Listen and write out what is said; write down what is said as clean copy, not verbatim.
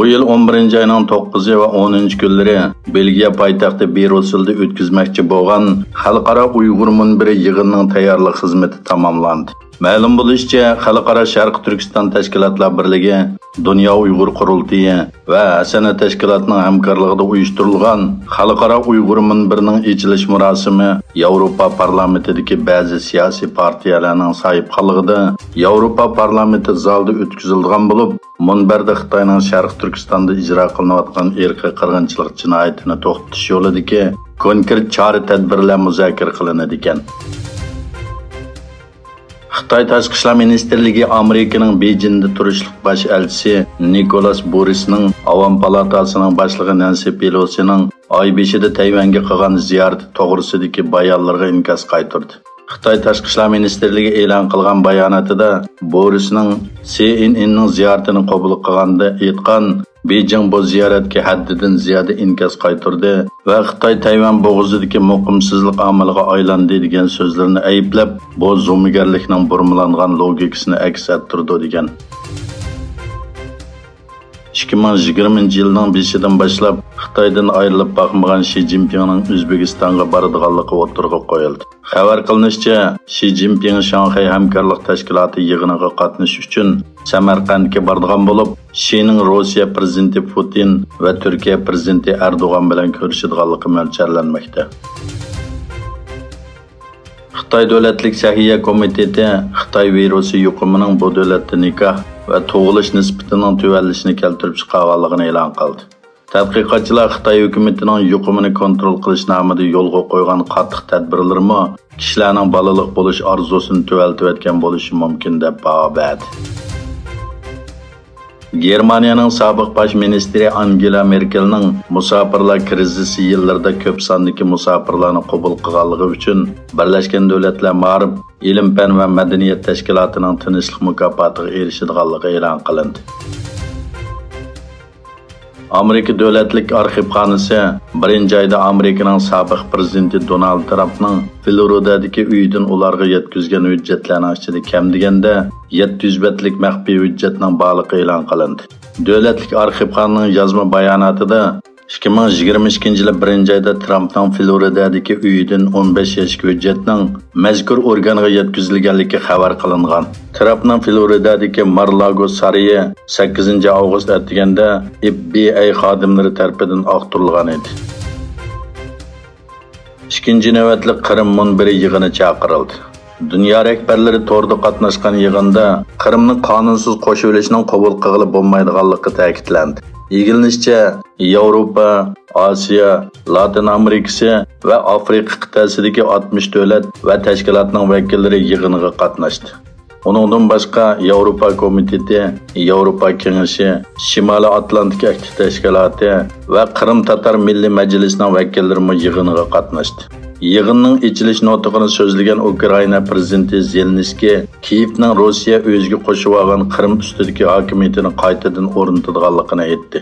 Bu yıl 11 ayının 9 ve 10 günleri Belgiya poytaxtı Brüssel'de o'tkazmoqchi bo'lgan Xalqaro Uyg'ur munbiri yig'inining tayyorlik xizmati tamomlandi. Ma'lum bo'lishicha, Xalqaro Sharq Turkiston tashkilotlar birligi, Dunyo Uyg'ur qurultiyi va Hasana tashkilotining hamkorligida uyushtirilgan Xalqaro Uyg'ur munbirining ochilish murosimi Yevropa parlamentidagi ba'zi siyosiy partiyalarning sohibxonligida Yevropa parlamenti zalida o'tkazilgan bo'lib, munbarda Xitoyning Sharq Turkistonda ijro qilinayotgan irqiy qirg'inchilik jinoyatini to'xtatish yo'lidagi konkret chora-tadbirlar muzokara qilinadi ekan. Xitoy Tashqi ishlar ministrligi Amerikaning Beijingda turishlik bosh elchisi Nikolas Borisning Avam palatasining boshlig'i Nancy Pelosining oy 5-da Tayvanga qilgan ziyorati to'g'risidagi bayonlarga inkas qaytardi. Xitoy Tashqi ishlar ministrligi e'lon qilgan bayonotida Borisning CNNning ziyoratini qabul qilganda aytgan, Beijing bu ziyoratga haddidan ziyoda inkas qaytardi va Xitoy Tayvan bo'g'izidagi muqimsizlik omiliga aylandi degan so'zlarni ayblab, bu zo'migarlikning burmalangan logikasini aks ettirdi degan. 2020 yilning 5-dan boshlab Xitoydan ayrilib boqmagan Xi Jinpingning O'zbekistonga boradiganligi o'tirg'i qo'yildi. Xabar qilinishicha, Xi Jinping Shanxay hamkorlik tashkiloti yig'iniga qatnashish uchun Samarqandga boradigan bo'lib, Xining Rossiya prezidenti Putin va Turkiya prezidenti Erdo'g'an bilan ko'rishadiganligi mo'ljallanmoqda. Xitoy Davlatlik Sahiya komiteti Xitoy virusi yuqumining bu davlatda nikoh va tug'ilish nisbatining tuvanlashini keltirib chiqarganligini e'lon qildi. Tadqiqotchilar Xitoy hukumatining yuqumini kontrol qilish nomida yo'lga qo'ygan qattiq tadbirlarmi kishilarning bolalik bo'lish orzusini tuvaltiyotgan bo'lishi mumkin deb baho berdi. Germaniyaning sobiq bosh ministri Angela Merkelning musofirlar krizisi yillarida ko'p sondagi musofirlarni qabul qilganligi uchun Birlashgan Davlatlar Ma'rif, Ilm-fan va madaniyat tashkilotining tinchlik mukofotiga erishadiganligi e'lon qilindi. Amerika Davlatlik arxivxonasi 1-oyda Amerikaning sobiq prezidenti Donald Trumpning Floridadagi uyidan ularga yetkazgan hujjatlarning ichida kam deganda 700 betlik maxfiy hujjatning borligi e'lon qilindi. Davlatlik arxivxonaning yozma bayonotida 2022 yili 1-oyda Trumpning Floridadagi uyidan 15 yoshli hujjatning mazkur organga yetkazilganligi xabar qilingan. Trumpning Floridadagi Mar-a-Lago saroyi 8 avgust atiganda FBI xodimlari tomonidan aqtirilgan edi. Ikkinchi navbatlik Qrim munbiri yig'ini chaqirildi. Dunyo rahbarlari to'rda qatnashgan yig'inda Qrimni qonunsiz qo'shib olishning qabul qilib bo'lmaydiganligi ta'kidlandi. Yig'ilishda Yevropa, Osiyo, Latin Amerikasi va Afrika qit'asidagi 60 davlat va tashkilotning vakillari yig'iniga qatnashdi. Uningdan boshqa Yevropa komiteti, Yevropa kengashi, Shimoliy Atlantik aktiv tashkiloti va Qrim Tatar milliy majlisining vakillari yig'iniga qatnashdi. Yig'inning ochilish nutqini so'zlagan Ukraina prezidenti Zelenskiy Kiyevning Rossiya o'ziga qo'shib olgan Qrim ustidagi hokimiyatini qaytadan o'rnatadiganligini aytdi.